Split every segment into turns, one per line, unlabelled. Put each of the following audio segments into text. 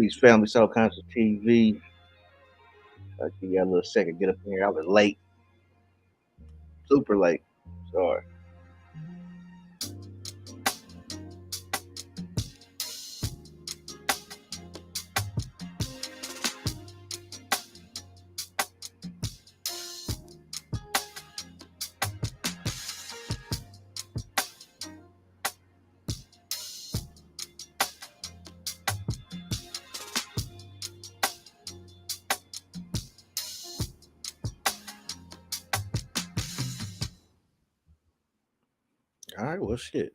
Peace, family, soul conscious TV. I'll give you a little second, get up in here. I was late, super late. Sorry. All right, well, shit.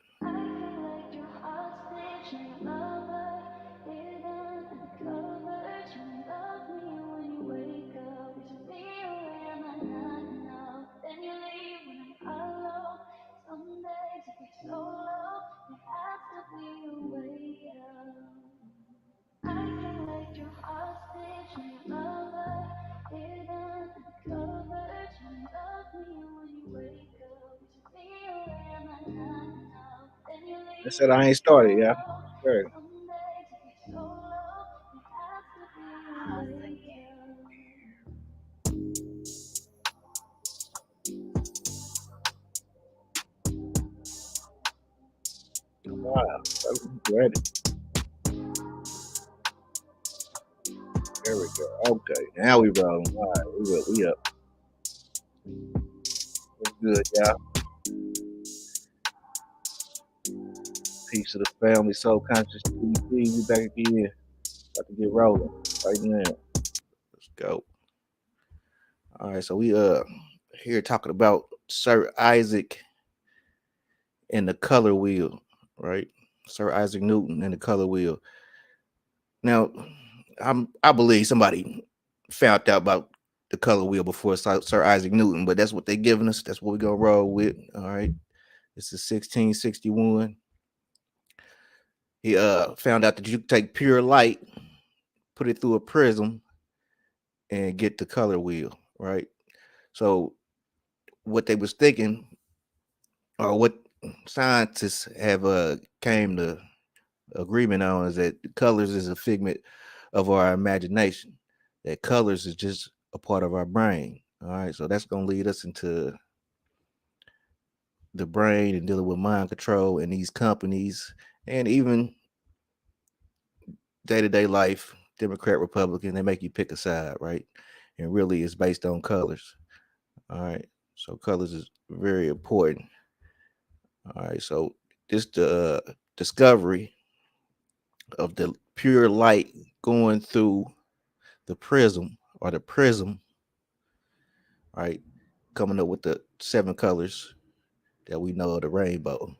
I said I ain't started, yeah. Sure. Wow, I'm ready. There we go. Okay, now we rolling. All right, we up. What's good, y'all? Peace to the family, soul conscious TV. We back again. About to get rolling right now. Let's go. All right, so we here talking about Sir Isaac and the color wheel, right? Sir Isaac Newton and the color wheel. Now, I believe somebody found out about the color wheel before Sir Isaac Newton, but that's what they're giving us. That's what we're gonna roll with. All right. This is 1661. He found out that you could take pure light, put it through a prism, and get the color wheel, right? So what they was thinking, or what scientists have came to agreement on, is that colors is a figment of our imagination. That colors is just a part of our brain. All right, so that's gonna lead us into the brain and dealing with mind control and these companies, and even day to day life. Democrat, Republican, they make you pick a side, right? And really, it's based on colors. All right, so colors is very important. All right, so this the discovery of the pure light going through the prism, or the prism, right? Coming up with the 7 colors that we know of the rainbow.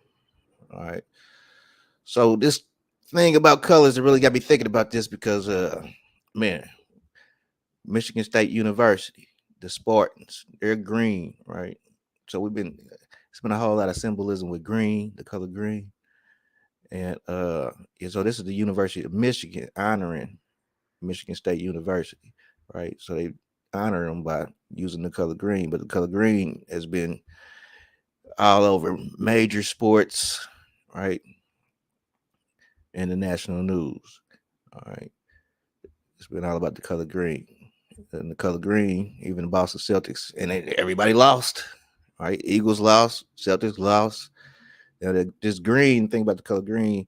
All right. So this thing about colors, it really got me thinking about this because man, Michigan State University, the Spartans, they're green, right? So it's been a whole lot of symbolism with green, the color green. And yeah, so this is the University of Michigan honoring Michigan State University, right? So they honor them by using the color green, but the color green has been all over major sports, right? In the national news. All right. It's been all about the color green. And the color green, even the Boston Celtics, and everybody lost. Right? Eagles lost, Celtics lost. You know, this green thing about the color green,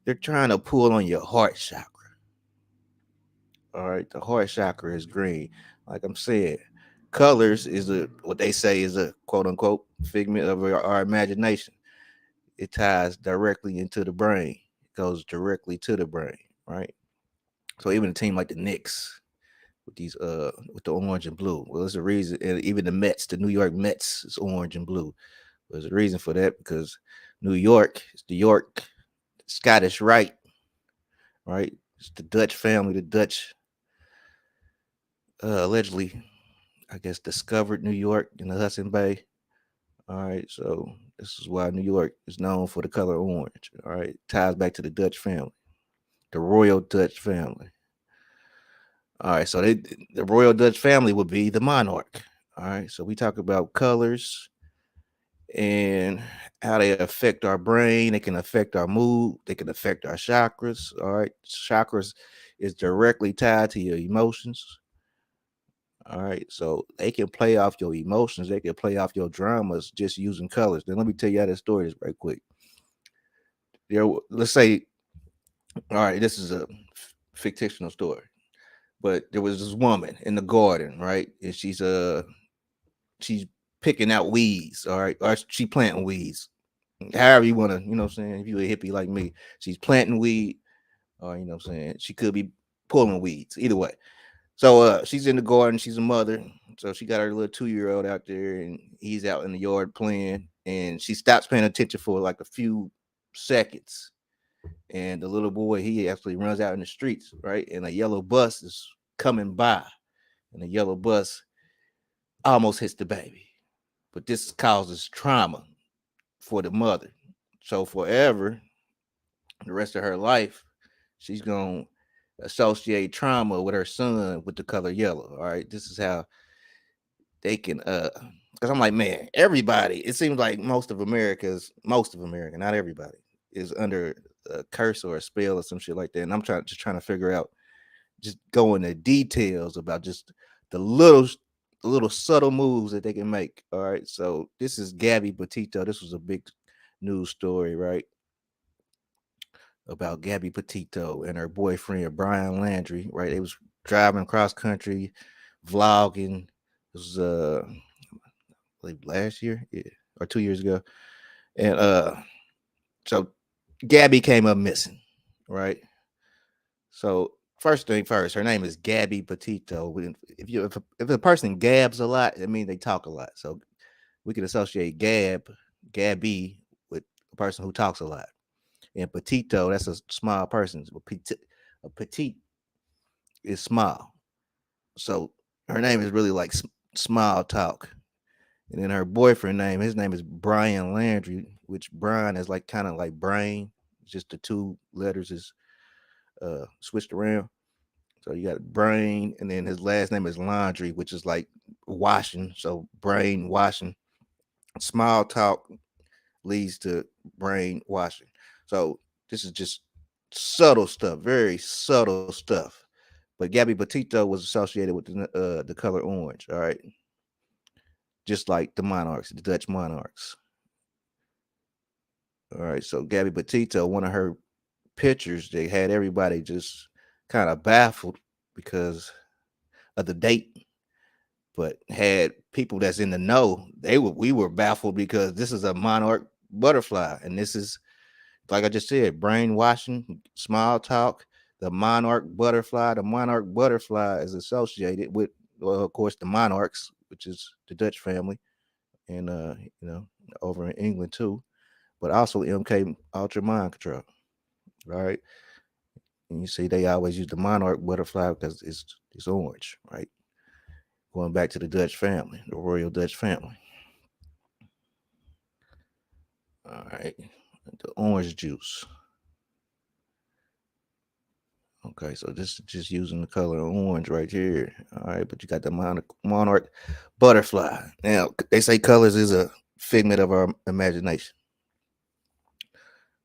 they're trying to pull on your heart chakra. All right. The heart chakra is green. Like I'm saying, colors is what they say is a quote unquote figment of our imagination. It ties directly into the brain. It goes directly to the brain, right? So even a team like the Knicks with the orange and blue, well, there's a reason. And even the Mets, the New York Mets, is orange and blue. There's a reason for that because New York is the York Scottish Rite, right? It's the Dutch family. The Dutch allegedly, I guess, discovered New York in the Hudson Bay. All right, so this is why New York is known for the color orange. All right, ties back to the Dutch family, the royal Dutch family. All right, so the royal Dutch family would be the monarch. All right, so we talk about colors and how they affect our brain. They can affect our mood. They can affect our chakras. All right, chakras is directly tied to your emotions. All right, so they can play off your emotions, they can play off your dramas just using colors. Then let me tell you how this story is right quick. Let's say, all right, this is a fictional story, but there was this woman in the garden, right? And she's picking out weeds, all right, or she planting weeds. However you want to, you know what I'm saying? If you a hippie like me, she's planting weed, or you know what I'm saying, she could be pulling weeds. Either way. So she's in the garden, she's a mother. So she got her little 2-year-old out there and he's out in the yard playing. And she stops paying attention for like a few seconds. And the little boy, he actually runs out in the streets, right? And a yellow bus is coming by. And the yellow bus almost hits the baby. But this causes trauma for the mother. So forever, the rest of her life, she's gonna associate trauma with her son with the color yellow. All right. This is how they can because I'm like, man, everybody, it seems like most of America, not everybody, is under a curse or a spell or some shit like that. And I'm trying to figure out, just go into details about just the little subtle moves that they can make. All right. So this is Gabby Petito. This was a big news story, right? About Gabby Petito and her boyfriend Brian Landry, right? They was driving cross country, vlogging. It was like last year, yeah, or 2 years ago. And so Gabby came up missing, right? So first thing first, her name is Gabby Petito. If a person gabs a lot, it means they talk a lot. So we can associate Gabby with a person who talks a lot. And Petito, that's a small person. A petite is small. So her name is really like small talk. And then her boyfriend name, his name is Brian Landry, which Brian is like kind of like brain. Just the two letters is switched around. So you got brain, and then his last name is Laundry, which is like washing. So brain washing. Small talk leads to brain washing. So this is just subtle stuff, very subtle stuff. But Gabby Petito was associated with the color orange. All right, just like the monarchs, the Dutch monarchs. All right, so Gabby Petito, one of her pictures, they had everybody just kind of baffled because of the date, but had people that's in the know. We were baffled because this is a monarch butterfly, and this is, like I just said, brainwashing, small talk. The monarch butterfly. The monarch butterfly is associated with, well, of course, the monarchs, which is the Dutch family, and you know, over in England too, but also MK Ultra Mind Control. Right? And you see, they always use the monarch butterfly because it's orange, right? Going back to the Dutch family, the royal Dutch family. All right, the orange juice. Okay, so this is just using the color orange right here. All right, but you got the monarch butterfly. Now, they say colors is a figment of our imagination.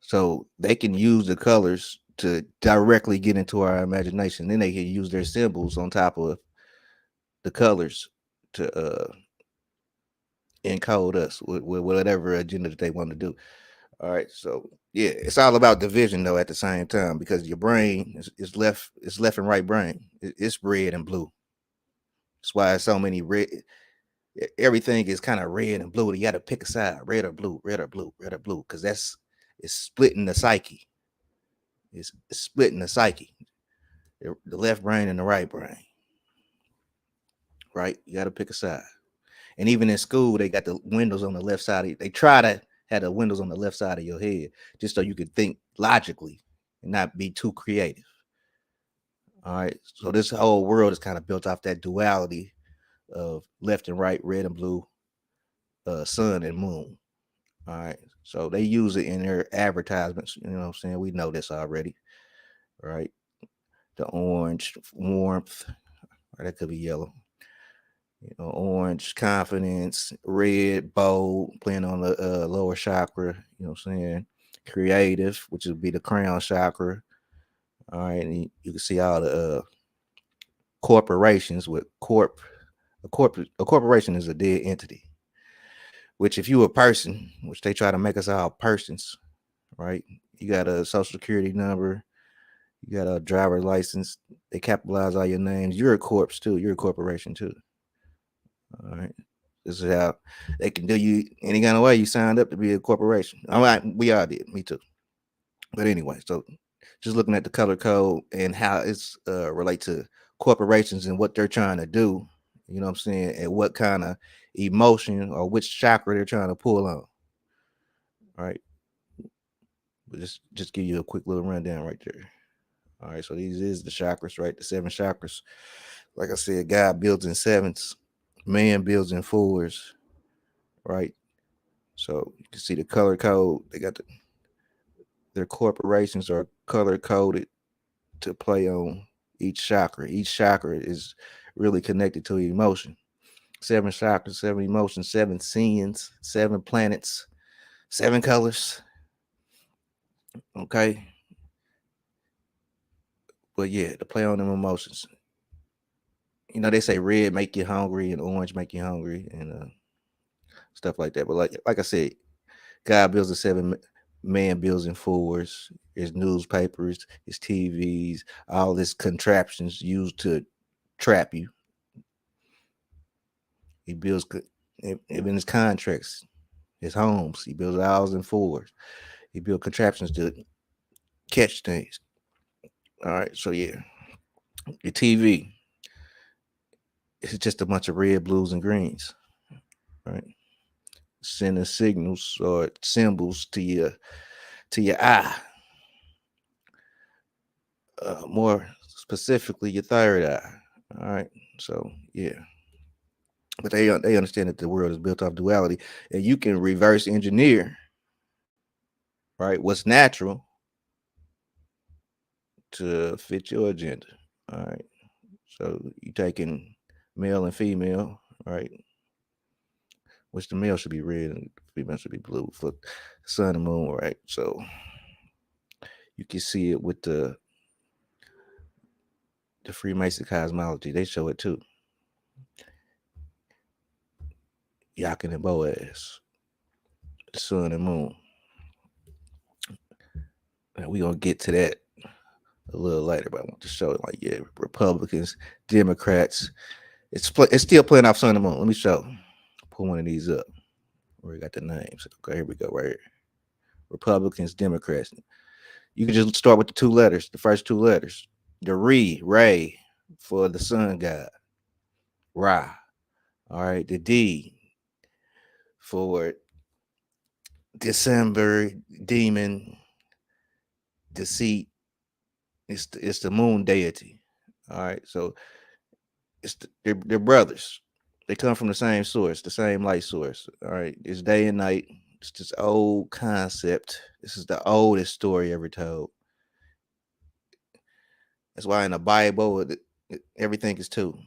So they can use the colors to directly get into our imagination. Then they can use their symbols on top of the colors to encode us with whatever agenda that they want to do. All right, so yeah, it's all about division though at the same time, because your brain is left and right brain. It's red and blue. That's why so many red. Everything is kind of red and blue. You got to pick a side, red or blue, red or blue, red or blue, because it's splitting the psyche. It's splitting the psyche. The left brain and the right brain. Right? You got to pick a side. And even in school, they got the windows on the left side. They try to have the windows on the left side of your head, just so you could think logically and not be too creative. All right. So this whole world is kind of built off that duality of left and right, red and blue, sun and moon. All right. So they use it in their advertisements. You know what I'm saying? We know this already. Right. The orange warmth, or that could be yellow. You know, orange confidence, red bold, playing on the lower chakra. You know what I'm saying? Creative, which would be the crown chakra. All right, and you can see all the corporations with a corporation is a dead entity. Which, if you a person, which they try to make us all persons, right? You got a social security number, you got a driver's license. They capitalize all your names. You're a corpse too. You're a corporation too. All right. This is how they can do you any kind of way. You signed up to be a corporation. All right, we all did. Me too. But anyway, so just looking at the color code and how it's relate to corporations and what they're trying to do. You know what I'm saying? And what kind of emotion or which chakra they're trying to pull on. All right. But just give you a quick little rundown right there. All right, so these is the chakras, right? The 7 chakras. Like I said, God builds in sevens, man builds in fours, right? So you can see the color code. They got their corporations are color coded to play on each chakra. Each chakra is really connected to emotion. 7 chakras, 7 emotions, 7 scenes, 7 planets, 7 colors. Okay. But yeah, to play on them emotions. You know, they say red make you hungry and orange make you hungry and stuff like that. But like I said, God builds in 7, man builds in fours. His newspapers, his TVs, all this contraptions used to trap you. He builds even his contracts, his homes. He builds ours in fours. He builds contraptions to catch things. All right, so yeah, your TV is just a bunch of red, blues, and greens. Right, sending signals or symbols to your eye. More specifically, your third eye. All right, so yeah, but they understand that the world is built off duality, and you can reverse engineer, right, what's natural to fit your agenda. All right, so you taking male and female, right? Which the male should be red and the female should be blue for sun and moon, right? So you can see it with the Freemason cosmology. They show it too. Yakin and Boaz, the sun and moon. And we're gonna get to that a little later, but I want to show it like, yeah, Republicans, Democrats. It's still playing off sun and moon. Let me show. Pull one of these up. Where we got the names. Okay, here we go, right here. Republicans, Democrats. You can just start with the 2 letters, the first 2 letters. The Ray for the sun god. Ra. All right, the D for December, demon, deceit. It's the moon deity. All right, so they're brothers. They come from the same source, the same light source. All right, it's day and night. It's this old concept. This is the oldest story ever told. That's why in the Bible, everything is 2.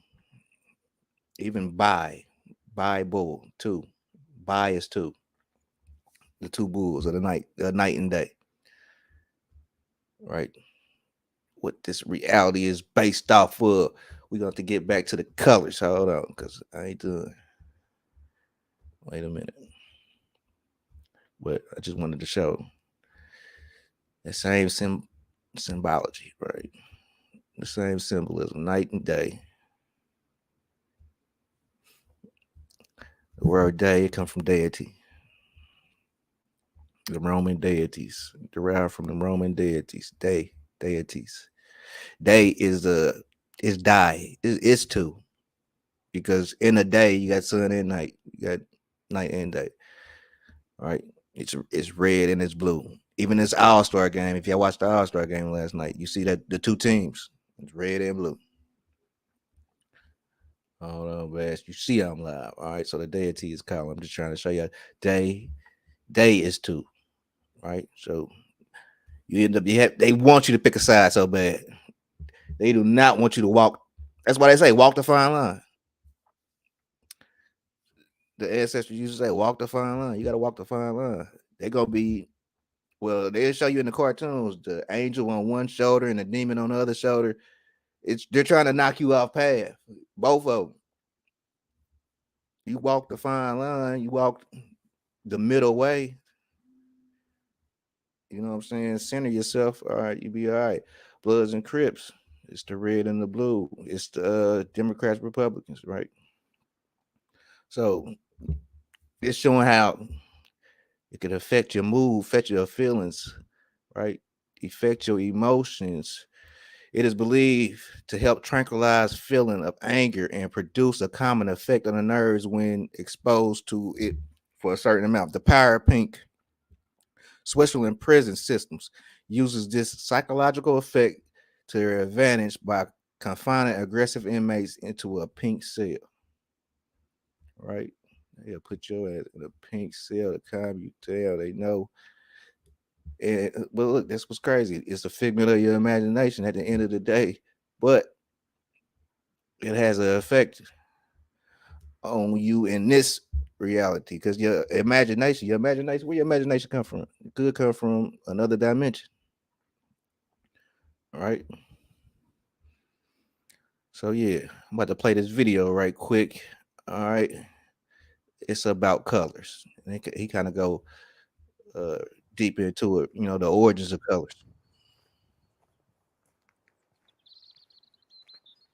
Even Bible 2. Bi is 2. The 2 bulls of the night and day. Right. What this reality is based off of. We're going to have to get back to the colors. Hold on, because I ain't done. Wait a minute. But I just wanted to show the same symbology, right? The same symbolism, night and day. The word day, it comes from deity. The Roman deities, derived from the Roman deities. Deities. Day is die. It's 2. Because in a day you got sun and night. You got night and day. All right. It's red and it's blue. Even this All-Star game, if y'all watched the All-Star game last night, you see that the 2 teams, it's red and blue. Hold on, Bash. You see I'm live. All right. So the deity is calling. I'm just trying to show you day. Day is 2. Right. So you end up they want you to pick a side so bad. They do not want you to walk. That's why they say walk the fine line. The ancestors used to say walk the fine line. You got to walk the fine line. They're gonna be Well, they'll show you in the cartoons the angel on one shoulder and the demon on the other shoulder. They're trying to knock you off path. Both of them. You walk the fine line. You walk the middle way. You know what I'm saying? Center yourself. All right, you be all right. Bloods and Crips. It's the red and the blue. It's the Democrats, Republicans, right? So it's showing how it can affect your mood, affect your feelings, right? Affect your emotions. It is believed to help tranquilize feeling of anger and produce a common effect on the nerves when exposed to it for a certain amount. The power of pink, Switzerland prison systems, uses this psychological effect to their advantage by confining aggressive inmates into a pink cell. Right? They'll put your ass in a pink cell to calm you down. They know. And but look, that's what's crazy. It's a figment of your imagination at the end of the day, but it has an effect on you in this reality because your imagination, where your imagination come from? It could come from another dimension. All right. So yeah, I'm about to play this video right quick. All right. It's about colors. And he kind of go uh deep into it, the origins of colors.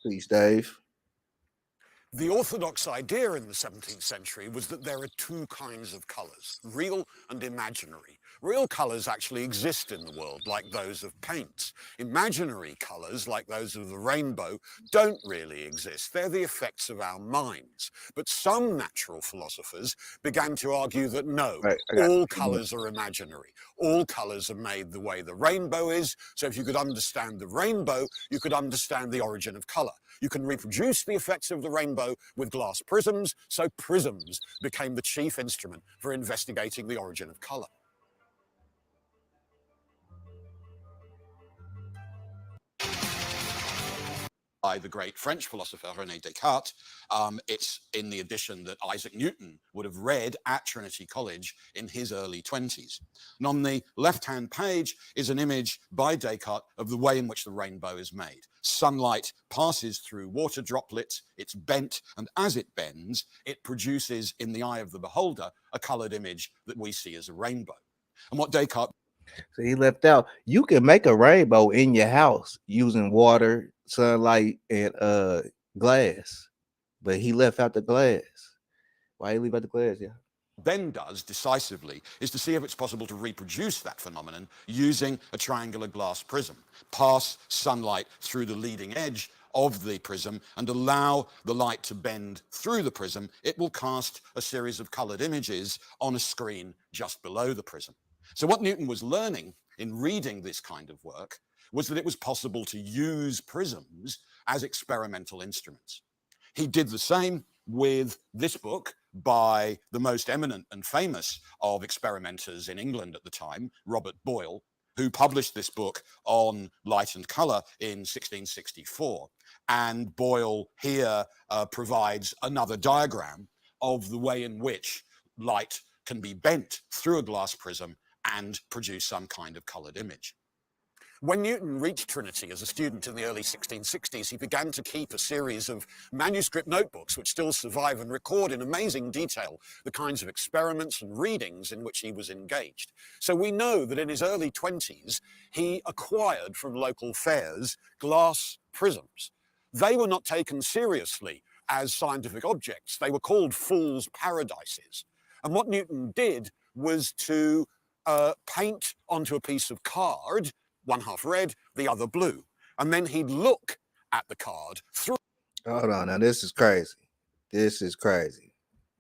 Please, Dave.
The orthodox idea in the 17th century was that there are two kinds of colours, real and imaginary. Real colours actually exist in the world, like those of paints. Imaginary colours, like those of the rainbow, don't really exist. They're the effects of our minds. But some natural philosophers began to argue that no,
Right, I got
all
you.
colours are imaginary. All colours are made the way the rainbow is. So if you could understand the rainbow, you could understand the origin of colour. You can reproduce the effects of the rainbow with glass prisms, so prisms became the chief instrument for investigating the origin of colour. By the great French philosopher René Descartes. It's in the edition that Isaac Newton would have read at Trinity College in his early 20s. And on the left-hand page is an image by Descartes of the way in which the rainbow is made. Sunlight passes through water droplets, it's bent, and as it bends, it produces in the eye of the beholder a coloured image that we see as a rainbow. And what Descartes
So he left out. You can make a rainbow in your house using water, sunlight, and glass. But he left out the glass. Why he leave out the glass? Yeah.
then does decisively is to see if it's possible to reproduce that phenomenon using a triangular glass prism, pass sunlight through the leading edge of the prism and allow the light to bend through the prism. It will cast a series of colored images on a screen just below the prism. So what Newton was learning in reading this kind of work was that it was possible to use prisms as experimental instruments. He did the same with this book by the most eminent and famous of experimenters in England at the time, Robert Boyle, who published this book on light and color in 1664. And Boyle here provides another diagram of the way in which light can be bent through a glass prism and produce some kind of colored image. When Newton reached Trinity as a student in the early 1660s, he began to keep a series of manuscript notebooks which still survive and record in amazing detail the kinds of experiments and readings in which he was engaged. So we know that in his early 20s, he acquired from local fairs glass prisms. They were not taken seriously as scientific objects. They were called fool's paradises. And what Newton did was to paint onto a piece of card, one half red, the other blue. And then he'd look at the card through
Hold on. Now, this is crazy. This is crazy.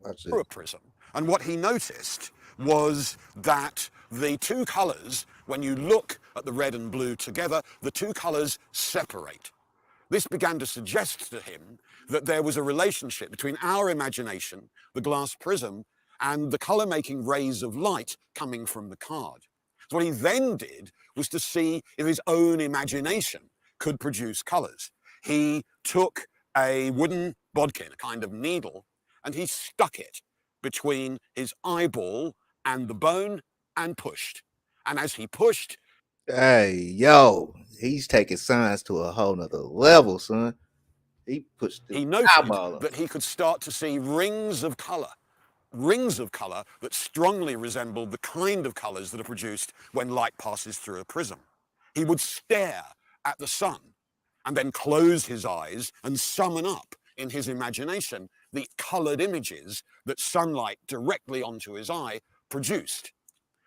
Watch this.
a prism. And what he noticed was that the two colors, when you look at the red and blue together, the two colors separate. This began to suggest to him that there was a relationship between our imagination, the glass prism, and the color-making rays of light coming from the card. So what he then did was to see if his own imagination could produce colors. He took a wooden bodkin, a kind of needle, and he stuck it between his eyeball and the bone and pushed. And as he pushed,
Hey, yo, he's taking science to a whole nother level, son. He pushed the
he noted
eyeball up.
that he could start to see rings of color that strongly resembled the kind of colors that are produced when light passes through a prism. He would stare at the sun and then close his eyes and summon up in his imagination the colored images that sunlight directly onto his eye produced.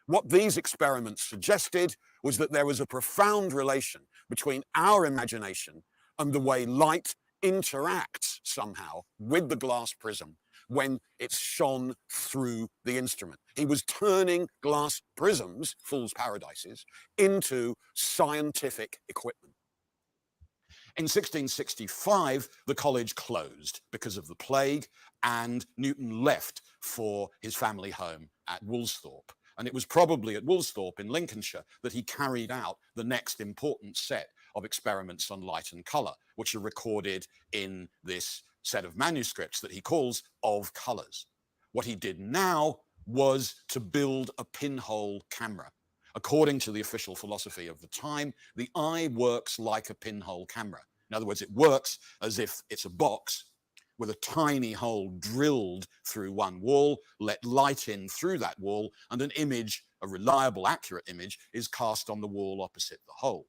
What these experiments suggested was that there was a profound relation between our imagination and the way light interacts somehow with the glass prism when it's shone through the instrument. He was turning glass prisms, fool's paradises, into scientific equipment. In 1665, the college closed because of the plague, and Newton left for his family home at Woolsthorpe. And it was probably at Woolsthorpe in Lincolnshire that he carried out the next important set of experiments on light and colour, which are recorded in this set of manuscripts that he calls Of Colours. What he did now was to build a pinhole camera. According to the official philosophy of the time, the eye works like a pinhole camera. In other words, it works as if it's a box with a tiny hole drilled through one wall, let light in through that wall, and an image, a reliable, accurate image, is cast on the wall opposite the hole.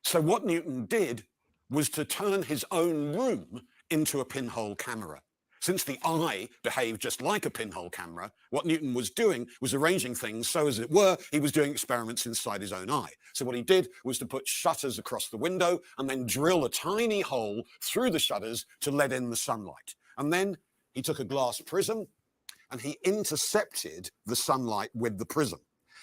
So what Newton did was to turn his own room into a pinhole camera. Since the eye behaved just like a pinhole camera, what Newton was doing was arranging things so, as it were, he was doing experiments inside his own eye. So what he did was to put shutters across the window and then drill a tiny hole through the shutters to let in the sunlight. And then he took a glass prism and he intercepted the sunlight with the prism.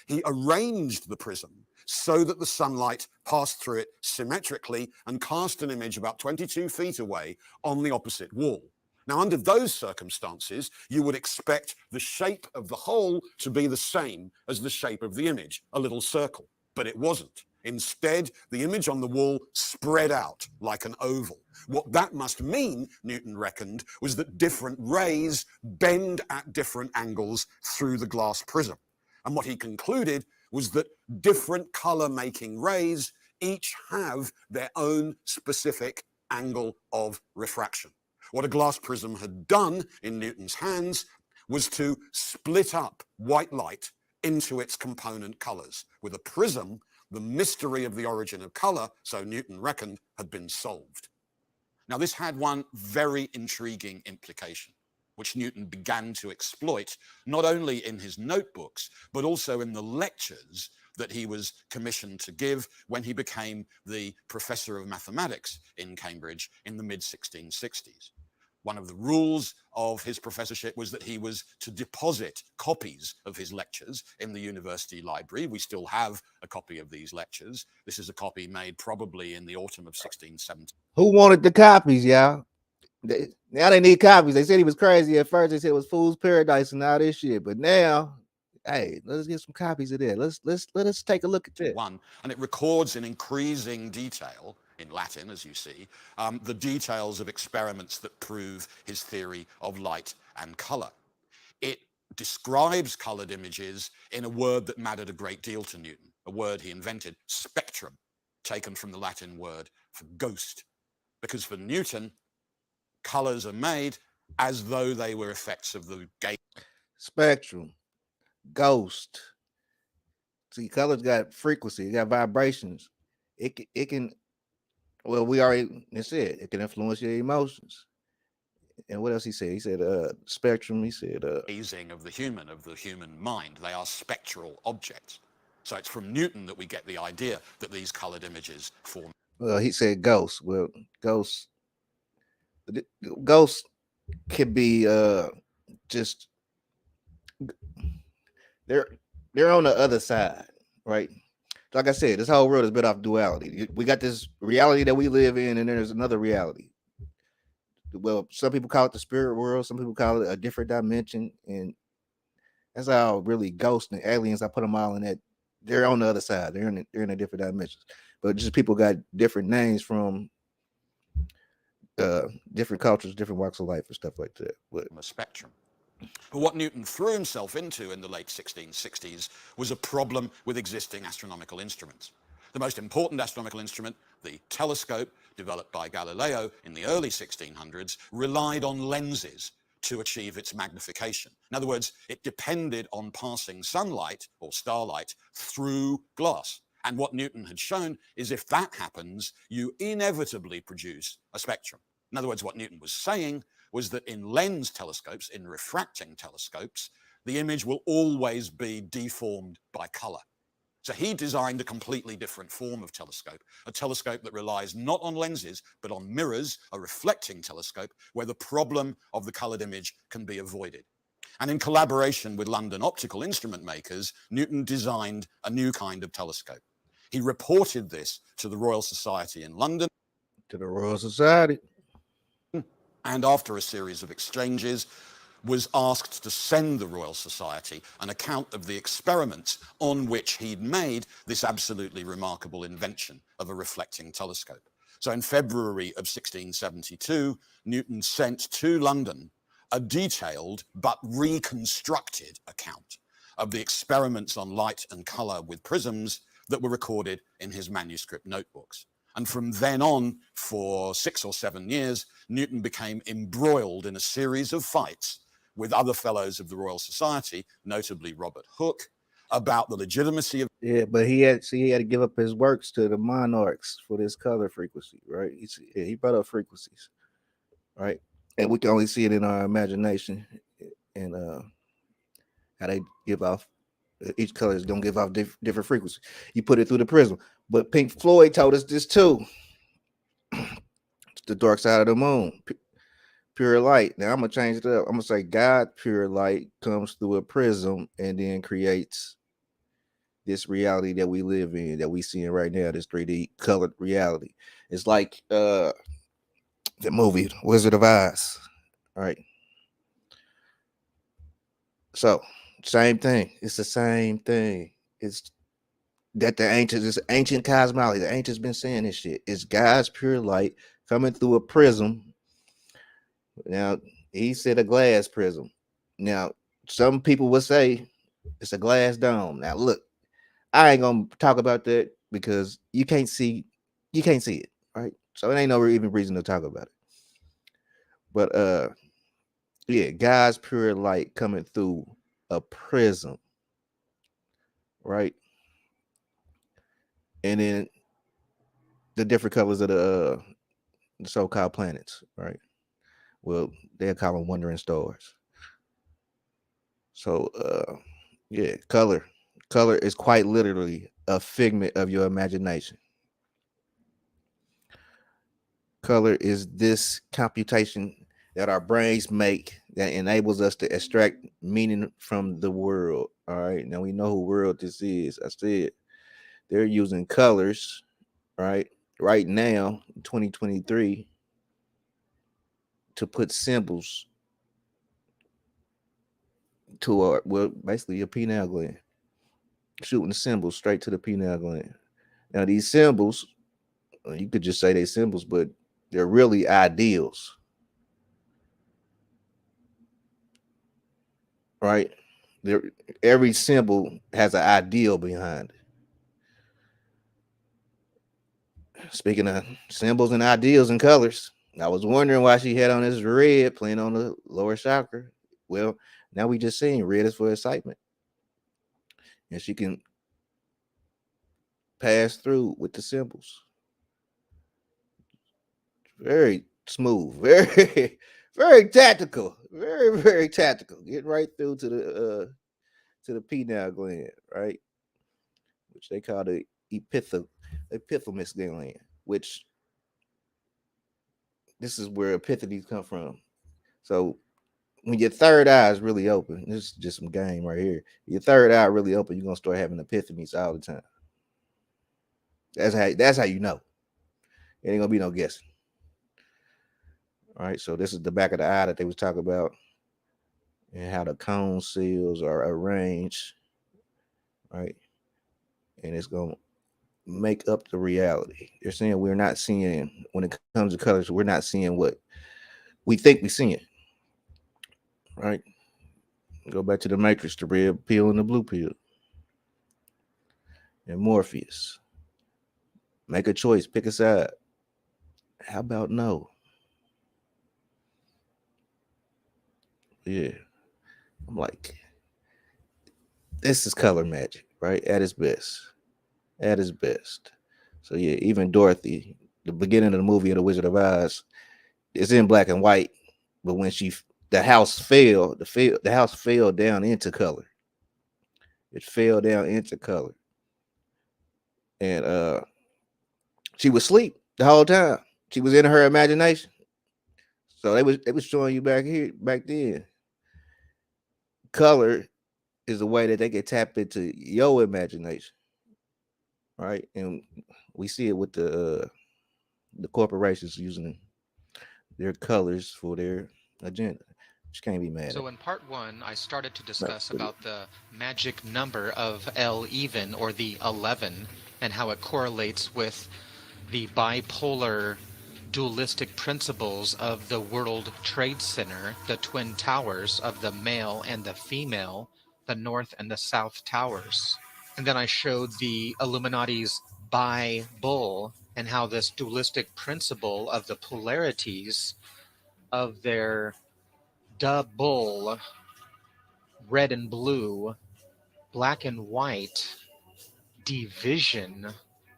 He arranged the prism so that the sunlight passed through it symmetrically and cast an image about 22 feet away on the opposite wall. Now, under those circumstances, you would expect the shape of the hole to be the same as the shape of the image, a little circle, but it wasn't. Instead, the image on the wall spread out like an oval. What that must mean, Newton reckoned, was that different rays bend at different angles through the glass prism. And what he concluded was that different color-making rays each have their own specific angle of refraction. What a glass prism had done in Newton's hands was to split up white light into its component colors. With a prism, the mystery of the origin of color, so Newton reckoned, had been solved. Now, this had one very intriguing implication, which Newton began to exploit not only in his notebooks, but also in the lectures that he was commissioned to give when he became the professor of mathematics in Cambridge in the mid-1660s. One of the rules of his professorship was that he was to deposit copies of his lectures in the university library. We still have a copy of these lectures. This is a copy made probably in the autumn of 1670.
Who wanted the copies, y'all? Now they need copies. They said he was crazy at first. They said it was fool's paradise and all this shit. But now, hey, let's get some copies of that. Let us take a look at that.
And it records in increasing detail, in Latin, as you see, the details of experiments that prove his theory of light and color. It describes colored images in a word that mattered a great deal to Newton, a word he invented, spectrum, taken from the Latin word for ghost. Because for Newton, colors are made as though they were effects of the gate.
Spectrum, ghost. See, colors got frequency, it got vibrations. It can well, we already said it can influence your emotions. And what else he said? He said spectrum. He said
Phasing of the human mind. They are spectral objects. So it's from Newton that we get the idea that these colored images form.
Well, he said ghosts. Well, ghosts ghosts can be just they're they're on the other side, right? Like I said, this whole world is built off duality. We got this reality that we live in, and then there's another reality. Well, some people call it the spirit world, some people call it a different dimension, and that's how really ghosts and aliens. I put them all in that. They're on the other side. They're in a different dimensions, but just people got different names from different cultures, different walks of life, and stuff like that. But
a spectrum. But what Newton threw himself into in the late 1660s was a problem with existing astronomical instruments. The most important astronomical instrument, the telescope, developed by Galileo in the early 1600s, relied on lenses to achieve its magnification. In other words, it depended on passing sunlight or starlight through glass. And what Newton had shown is if that happens, you inevitably produce a spectrum. In other words, what Newton was saying was that in lens telescopes, in refracting telescopes, the image will always be deformed by color. So he designed a completely different form of telescope, a telescope that relies not on lenses, but on mirrors, a reflecting telescope, where the problem of the colored image can be avoided. And in collaboration with London optical instrument makers, Newton designed a new kind of telescope. He reported this to the Royal Society in London,
To the Royal Society.
and after a series of exchanges, was asked to send the Royal Society an account of the experiments on which he'd made this absolutely remarkable invention of a reflecting telescope. So in February of 1672, Newton sent to London a detailed but reconstructed account of the experiments on light and color with prisms that were recorded in his manuscript notebooks. And from then on, for 6 or 7 years, Newton became embroiled in a series of fights with other fellows of the Royal Society, notably Robert Hooke, about the legitimacy of.
Yeah, but he had to give up his works to the monarchs for this color frequency, right? He brought up frequencies, right? And we can only see it in our imagination, and how they give off. Each color is gonna give off different frequency. You put it through the prism. But Pink Floyd told us this too. It's the dark side of the moon, pure light. Now I'm gonna change it up. I'm gonna say God, pure light, comes through a prism and then creates this reality that we live in, that we seeing right now, this 3D colored reality. It's like the movie Wizard of Oz, right? So same thing. It's the same thing. It's that the ancients, it's ancient cosmology. The ancients been saying this shit. It's God's pure light coming through a prism. Now he said a glass prism. Now some people would say it's a glass dome. Now look, I ain't gonna talk about that because you can't see it, right? So it ain't no even reason to talk about it. But yeah, God's pure light coming through a prism, right? And then the different colors of the so-called planets, right? Well, they'll call them wandering stars. So yeah, color is quite literally a figment of your imagination. Color is this computation that our brains make that enables us to extract meaning from the world. All right. Now we know who world this is. I said they're using colors, right? Right now, 2023, to put symbols to our, well, basically your pineal gland, shooting the symbols straight to the pineal gland. Now these symbols, you could just say they symbols, but they're really ideals, right? There, every symbol has an ideal behind it. Speaking of symbols and ideals and colors, I was wondering why she had on this red playing on the lower chakra. Well, now we just seen red is for excitement, and she can pass through with the symbols. Very smooth, very very tactical, very tactical. Getting right through to the pineal gland, right? Which they call the epithymus gland, which this is where epiphanies come from. So when your third eye is really open, this is just some game right here. Your third eye really open, you're gonna start having epiphanies all the time. That's how you know. It ain't gonna be no guessing. All right, so this is the back of the eye that they was talking about, and how the cone cells are arranged, right? And it's gonna make up the reality. They're saying we're not seeing, when it comes to colors, we're not seeing what we think we're seeing, right? Go back to the Matrix, the red pill and the blue pill, and Morpheus. Make a choice, pick a side. How about no? Yeah, I'm like, this is color magic, right? At its best. At its best. So yeah, even Dorothy, the beginning of the movie of The Wizard of Oz, it's in black and white, but when the house fell, the house fell down into color. It fell down into color, and she was asleep the whole time. She was in her imagination. So they was showing you back then. Color is a way that they can tap into your imagination, right? And we see it with the corporations using their colors for their agenda. Just can't be mad at.
So in part one, I started to
No,
discuss about the magic number of L even, or the 11, and how it correlates with the bipolar dualistic principles of the World Trade Center, the twin towers of the male and the female, the North and the South towers. And then I showed the Illuminati's bi-bull and how this dualistic principle of the polarities of their double red and blue, black and white division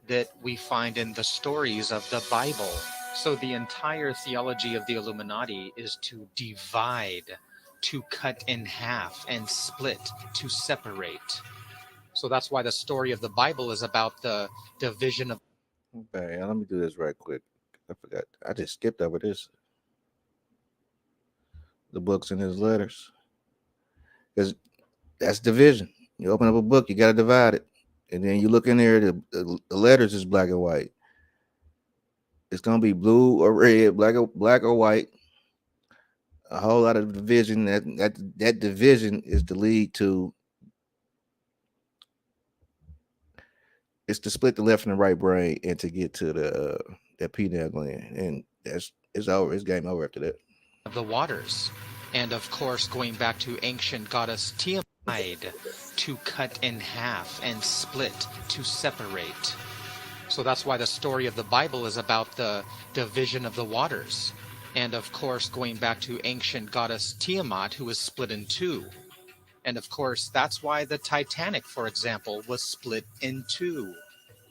that we find in the stories of the Bible. So the entire theology of the Illuminati is to divide, to cut in half and split, to separate. So that's why the story of the Bible is about the division of
okay, let me do this right quick. I forgot. I just skipped over this. The books and his letters, because that's division. You open up a book, you got to divide it, and then you look in there. The letters is black and white. It's gonna be blue or red, black or white. A whole lot of division. That division is to lead to. It's to split the left and the right brain and to get to the that pineal gland, and it's over. It's game over after that.
the waters. And of course, going back to ancient goddess Tiamat, to cut in half and split, to separate. So that's why the story of the Bible is about the division of the waters. And of course, going back to ancient goddess Tiamat, who was split in two. And of course, that's why the Titanic, for example, was split in two.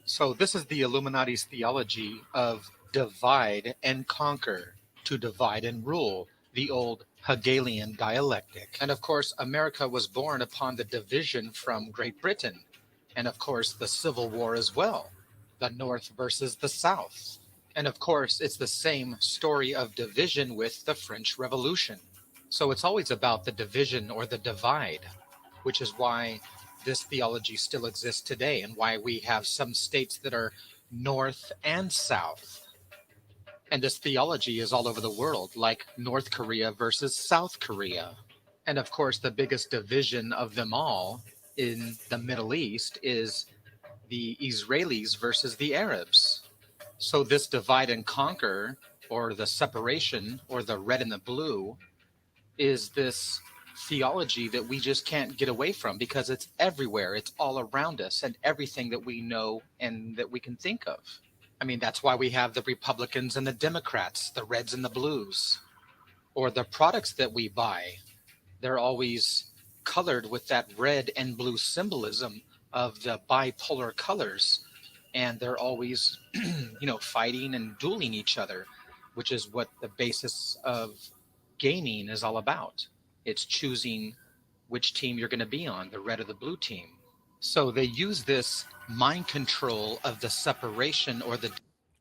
So this is the Illuminati's theology of divide and conquer, to divide and rule, the old Hegelian dialectic. And of course, America was born upon the division from Great Britain, and of course, the Civil War as well, the North versus the South. And of course, it's the same story of division with the French Revolution. So it's always about the division or the divide, which is why this theology still exists today and why we have some states that are north and south. And this theology is all over the world, like North Korea versus South Korea. And of course, the biggest division of them all in the Middle East is the Israelis versus the Arabs. So, this divide and conquer, or the separation, or the red and the blue, is this theology that we just can't get away from because it's everywhere. It's all around us and everything that we know and that we can think of. I mean, that's why we have the Republicans and the Democrats, the reds and the blues, or the products that we buy. They're always colored with that red and blue symbolism of the bipolar colors. And they're always, fighting and dueling each other, which is what the basis of gaming is all about. It's choosing which team you're going to be on, the red or the blue team. So they use this mind control of the separation or the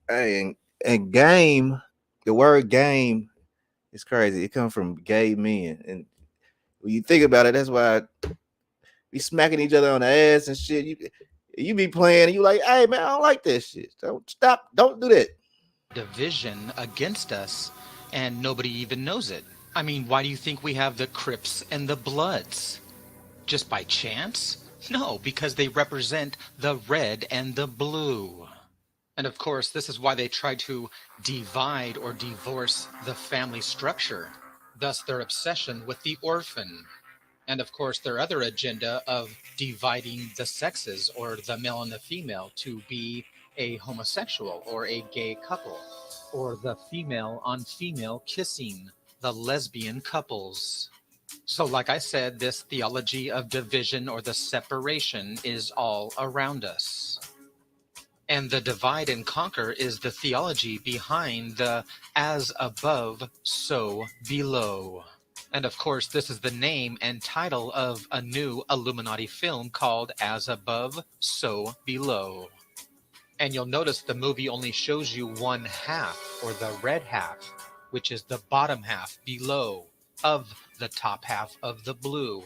Hey, and game, the word game is crazy. It comes from gay men, and when you think about it, that's why we smacking each other on the ass and shit. You be playing, and you like, hey man, I don't like that shit. Don't stop. Don't do that.
division against us, and nobody even knows it. I mean, why do you think we have the Crips and the Bloods? Just by chance? No, because they represent the red and the blue. And of course, this is why they try to divide or divorce the family structure, thus their obsession with the orphan. And of course, their other agenda of dividing the sexes or the male and the female to be a homosexual or a gay couple, or the female on female kissing, the lesbian couples. So, like I said, this theology of division or the separation is all around us. And the divide and conquer is the theology behind the as above, so below. And of course, this is the name and title of a new Illuminati film called As Above, So Below. And you'll notice the movie only shows you one half, or the red half, which is the bottom half below of the top half of the blue.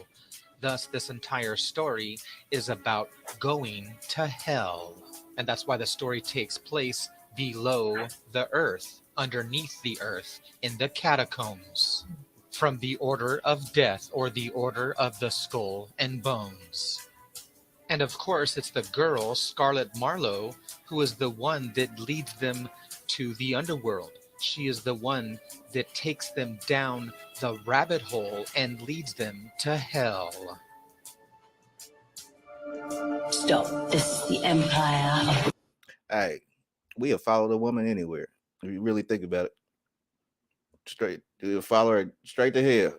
Thus, this entire story is about going to hell. And that's why the story takes place below the earth, underneath the earth, in the catacombs, from the order of death or the order of the skull and bones. And of course, it's the girl, Scarlet Marlowe, who is the one that leads them to the underworld. She is the one that takes them down the rabbit hole and leads them to hell.
Stop. This is the Empire of...
Hey, we'll follow the woman anywhere. If you really think about it, straight, we'll follow her straight to hell.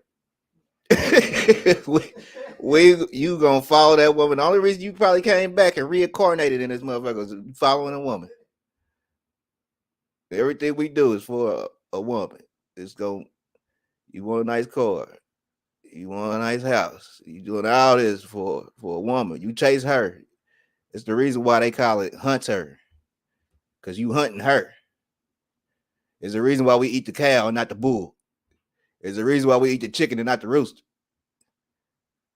You gonna follow that woman. The only reason you probably came back and reincarnated in this motherfucker is following a woman. Everything we do is for a woman. It's going. You want a nice car. You want a nice house. You doing all this for a woman. You chase her. It's the reason why they call it hunt her. Because you hunting her. It's the reason why we eat the cow and not the bull. It's the reason why we eat the chicken and not the rooster.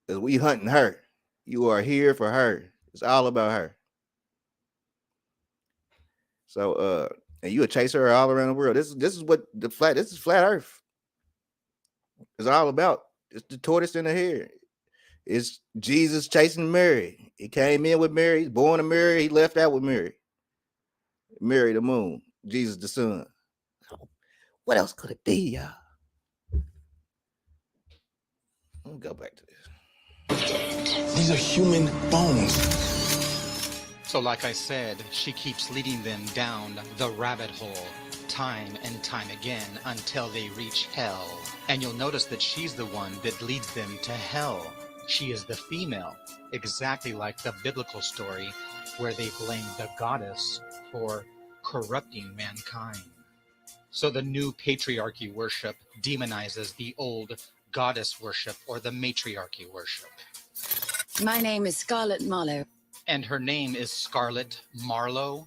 Because we hunting her. You are here for her. It's all about her. So and you would chase her all around the world. This is what this is flat earth. It's all about. It's the tortoise and the hare. It's Jesus chasing Mary. He came in with Mary. He's born of Mary. He left out with Mary. Mary the moon. Jesus the sun. What else could it be, y'all? Let me go back to this.
These are human bones.
So, like I said, she keeps leading them down the rabbit hole time and time again until they reach hell. And you'll notice that she's the one that leads them to hell. She is the female, exactly like the biblical story where they blame the goddess for corrupting mankind. So the new patriarchy worship demonizes the old goddess worship or the matriarchy worship.
My name is Scarlet Marlowe.
And her name is Scarlet Marlowe.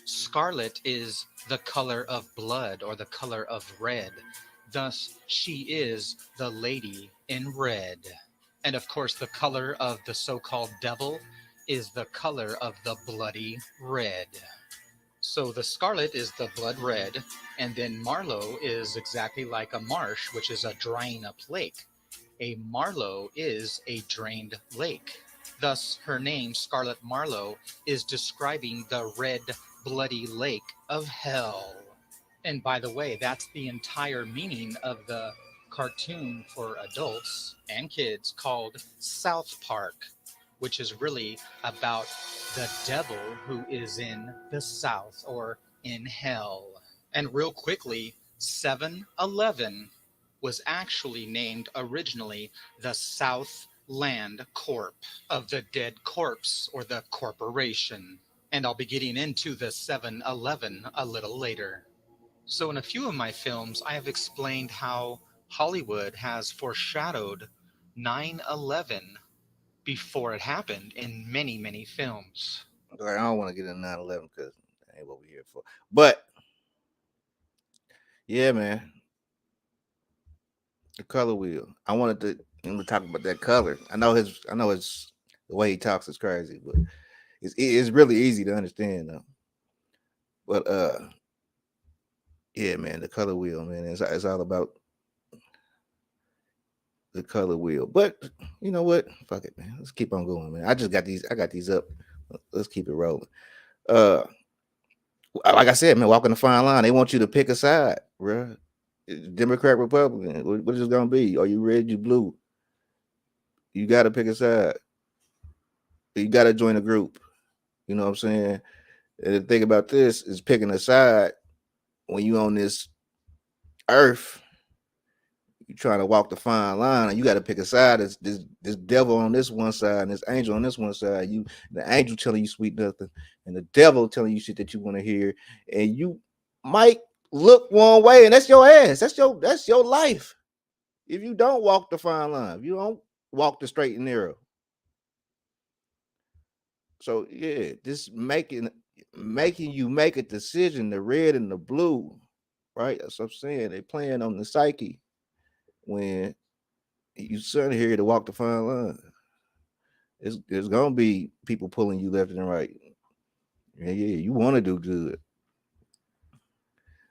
Scarlet is the color of blood or the color of red. Thus, she is the lady in red. And of course, the color of the so-called devil is the color of the bloody red. So the scarlet is the blood red, and then Marlowe is exactly like a marsh, which is a drying up lake. A Marlowe is a drained lake. Thus, her name, Scarlet Marlowe, is describing the red, bloody lake of hell. And by the way, that's the entire meaning of the cartoon for adults and kids called South Park, which is really about the devil who is in the South or in hell. And real quickly, 7-Eleven was actually named originally the Southland Corp of the dead corpse or the corporation. And I'll be getting into the 7-Eleven a little later. So in a few of my films, I have explained how Hollywood has foreshadowed 9/11 before it happened in many, many films.
All right, I don't want to get into 9/11 because that ain't what we're here for. But yeah, man, the color wheel. I wanted to talk about that color. I know his the way he talks is crazy, but it's really easy to understand though. But yeah, man, the color wheel, man, it's all about the color wheel. But you know what? Fuck it, man. Let's keep on going, man. I got these up. Let's keep it rolling. Like I said, man, walking the fine line. They want you to pick a side, bro. Democrat, Republican. What is it gonna be? Are you red? You blue? You got to pick a side. You got to join a group. You know what I'm saying? And the thing about this is picking a side when you on this earth. You trying to walk the fine line, and you got to pick a side. This devil on this one side, and this angel on this one side. You the angel telling you sweet nothing, and the devil telling you shit that you want to hear, and you might look one way, and that's your ass. That's your life. If you don't walk the fine line, if you don't walk the straight and narrow. So yeah, this making you make a decision, the red and the blue, right? That's what I'm saying. They playing on the psyche when you suddenly here to walk the fine line. There's gonna be people pulling you left and right. Yeah, you want to do good.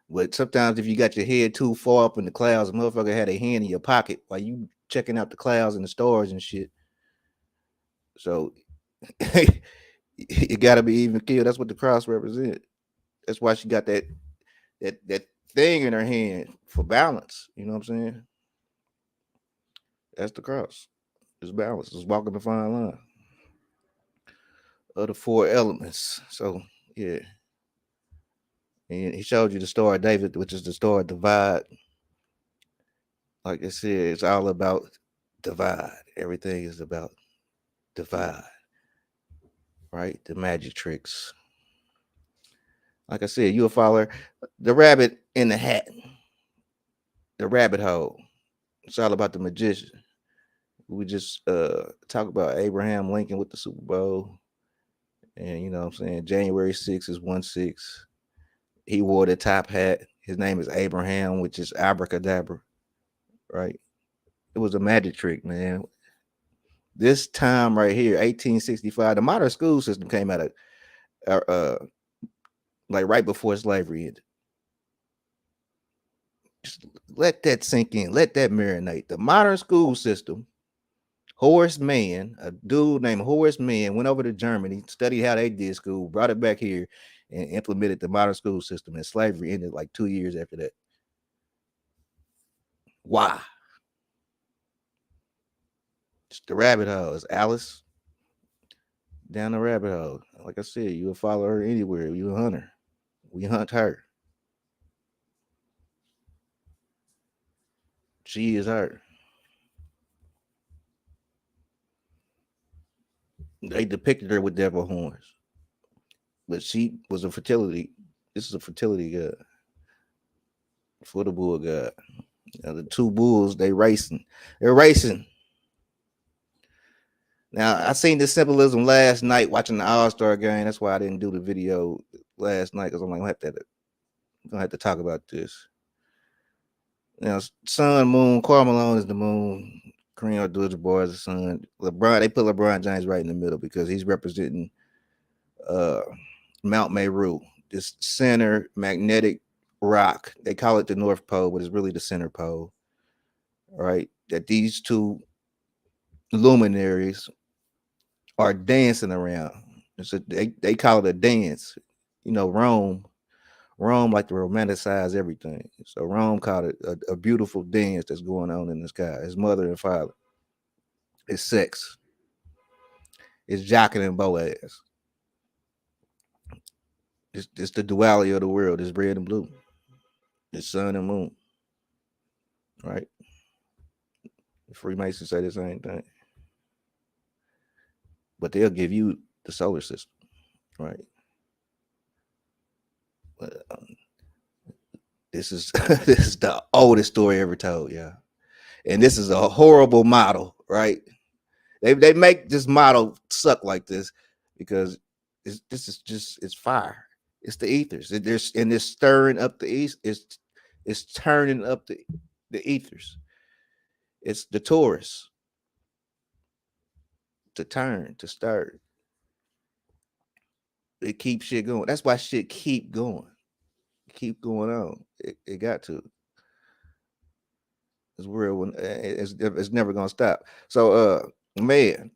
But sometimes if you got your head too far up in the clouds, a motherfucker had a hand in your pocket while you checking out the clouds and the stars and shit. So it gotta be even killed. That's what the cross represents. That's why she got that thing in her hand for balance. You know what I'm saying? That's the cross. It's balance. It's walking the fine line of the four elements. So yeah. And he showed you the Star of David, which is the Star of Divide. Like I said, it's all about divide. Everything is about divide, right? The magic tricks. Like I said, you'll follow the rabbit in the hat, the rabbit hole. It's all about the magician. We just talk about Abraham Lincoln with the Super Bowl. And you know what I'm saying? January 6th is 1/6. He wore the top hat. His name is Abraham, which is abracadabra, right? It was a magic trick, man. This time right here, 1865, the modern school system came out of like right before slavery ended. Just let that sink in. Let that marinate. The modern school system, Horace Mann, a dude named Horace Mann, went over to Germany, studied how they did school, brought it back here, and implemented the modern school system. And slavery ended like 2 years after that. Why? It's the rabbit hole. It's Alice down the rabbit hole. Like I said, you will follow her anywhere. You a hunter. We hunt her. She is her. They depicted her with devil horns, but she was a fertility. This is a fertility god for the bull god. Now the two bulls, they racing. They're racing. Now I seen this symbolism last night watching the All Star game. That's why I didn't do the video last night because I'm like, I'm gonna have to talk about this. Now, sun, moon, Karl Malone is the moon. Kareem Abdul-Jabbar is the sun. LeBron, they put LeBron James right in the middle because he's representing uh, Mount Meru, this center magnetic rock. They call it the North Pole, but it's really the center pole, right? That these two luminaries are dancing around. So they call it a dance. You know, Rome like to romanticize everything. So Rome called it a beautiful dance that's going on in the sky. His mother and father. It's sex. It's Jockin and Boaz. It's the duality of the world. It's red and blue. It's sun and moon. Right? The Freemasons say the same thing. But they'll give you the solar system. Right? But, this is this is the oldest story ever told, yeah. And this is a horrible model, right? They make this model suck like this because this is just it's fire. It's the ethers. It's stirring up the east. It's turning up the ethers. It's the Taurus to turn to stir. It keeps shit going. That's why shit keep going. Keep going on. It got to. It's real when it's never gonna stop. So man,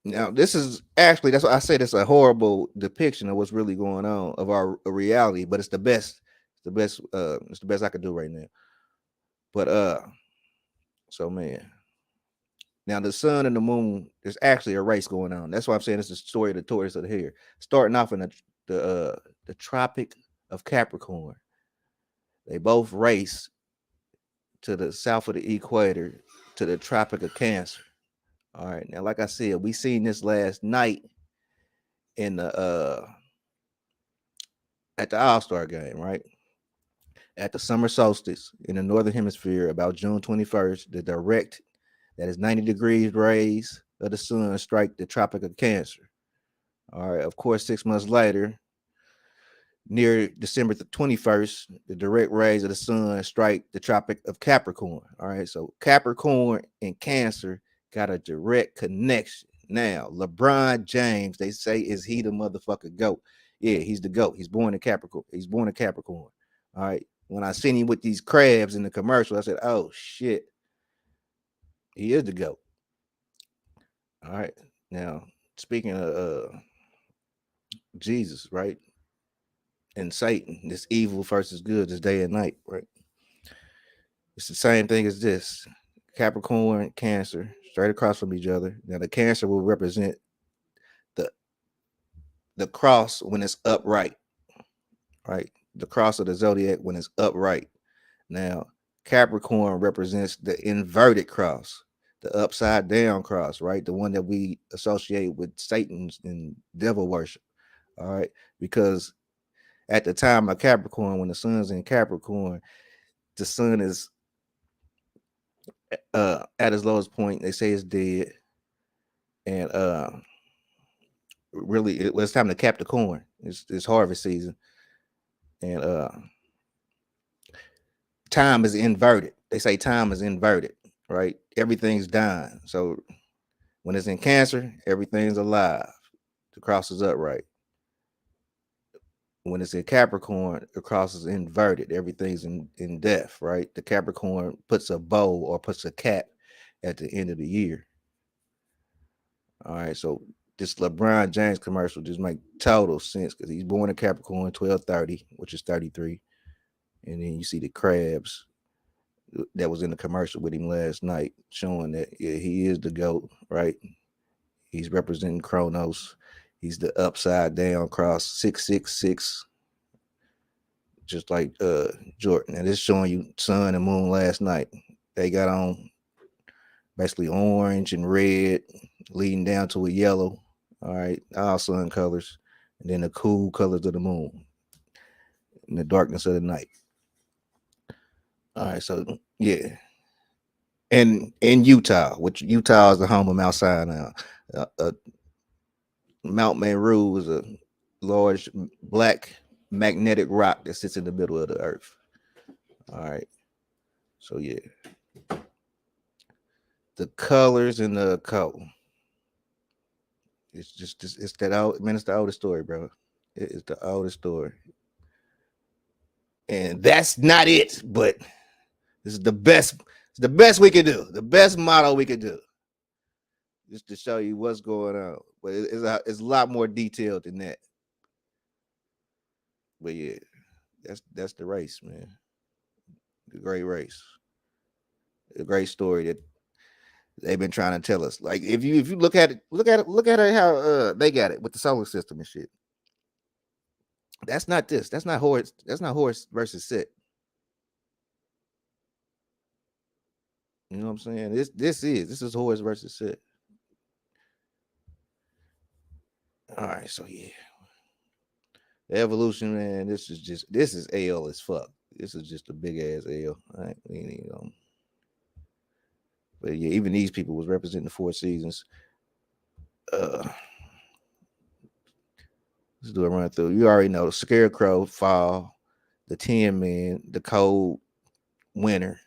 now this is actually that's why I say it's a horrible depiction of what's really going on of our reality, but it's the best. It's the best I could do right now. But so man, Now the sun and the moon, there's actually a race going on. That's why I'm saying it's the story of the tortoise of the hare. Starting off in the Tropic of Capricorn, they both race to the south of the equator to the Tropic of Cancer. All right. Now, like I said, we seen this last night in the at the All-Star game, right? At the summer solstice in the northern hemisphere, about June 21st, the direct that is 90 degrees rays of the sun strike the Tropic of Cancer. All right. Of course, 6 months later, near December the 21st, the direct rays of the sun strike the Tropic of Capricorn. All right. So Capricorn and Cancer got a direct connection. Now, LeBron James, they say, is he the motherfucker GOAT? Yeah, he's the GOAT. He's born in Capricorn. He's born in Capricorn. All right. When I seen him with these crabs in the commercial, I said, oh shit. He is the GOAT. All right. Now, speaking of Jesus, right? And Satan, this evil versus good, this day and night, right? It's the same thing as this. Capricorn, Cancer, straight across from each other. Now the Cancer will represent the the cross when it's upright, right? The cross of the zodiac when it's upright. Now Capricorn represents the inverted cross, the upside down cross, right? The one that we associate with Satan's and devil worship. All right, because at the time of Capricorn, when the sun's in Capricorn, the sun is at its lowest point. They say it's dead, and really, it's time to cap the corn. It's harvest season, and time is inverted. They say time is inverted, right? Everything's dying. So when it's in Cancer, everything's alive. The cross is upright. When it's in Capricorn, the cross is inverted. Everything's in death, right? The Capricorn puts a bow or puts a cap at the end of the year. All right, so this LeBron James commercial just make total sense because he's born in Capricorn 12/30, which is 33. And then you see the crabs that was in the commercial with him last night, showing that yeah, he is the GOAT, right? He's representing Chronos. He's the upside down cross 666, just like Jordan. And it's showing you sun and moon last night. They got on basically orange and red, leading down to a yellow. All right, all sun colors, and then the cool colors of the moon in the darkness of the night. All right, so yeah, and in Utah, which Utah is the home of Mount Sinai. Mount Meru is a large black magnetic rock that sits in the middle of the earth. All right, so yeah, the colors in the occult. It's just it's that old man. It's the oldest story, bro. It is the oldest story, and that's not it. But this is the best. It's the best we can do. The best model we could do, just to show you what's going on. But it's a lot more detailed than that. But yeah, that's the race, man. The great race, the great story that they've been trying to tell us. Like if you look at it, look at it how they got it with the solar system and shit. That's not this. That's not Horus. That's not Horus versus Set. You know what I'm saying? This is Horus versus Set. All right, so yeah, the evolution, man. This is L as fuck. This is just a big ass L. All right, we ain't even gonna. But yeah, even these people was representing the 4 seasons. Let's do a run through. You already know the Scarecrow, fall, the Tin Man, the Cold, winter,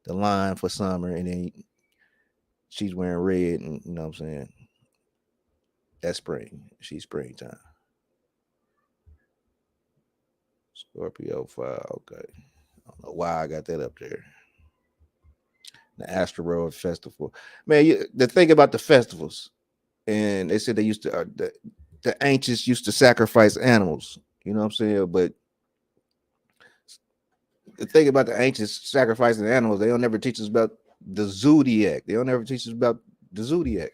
the Lion for summer, and then she's wearing red, and you know what I'm saying? That's spring. She's springtime. Scorpio fire. Okay. I don't know why I got that up there. The Asteroid Festival. Man, the thing about the festivals, and they said they used to, the ancients used to sacrifice animals. You know what I'm saying? But the thing about the ancients sacrificing animals, they don't never teach us about the zodiac. They don't ever teach us about the zodiac,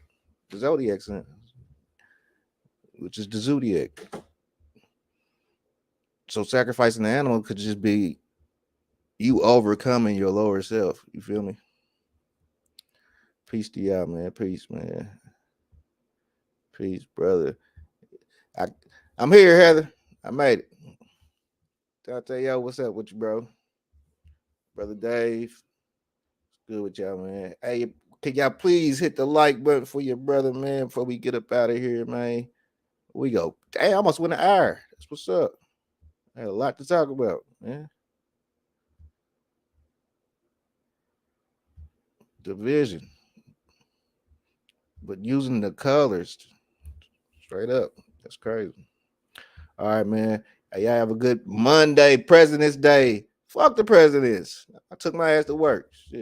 which is the zodiac. So sacrificing the animal could just be you overcoming your lower self. You feel me? Peace to y'all, man. Peace, man. Peace, brother. I'm here, Heather. I made it. Dante, yo, what's up with you, bro? Brother Dave. Good with y'all, man. Hey, can y'all please hit the like button for your brother, man, before we get up out of here, man? We go. Hey, I almost went an hour. That's what's up. I had a lot to talk about, man. Division. But using the colors straight up. That's crazy. All right, man. Hey, y'all have a good Monday, President's Day. Fuck the presidents. I took my ass to work. Shit.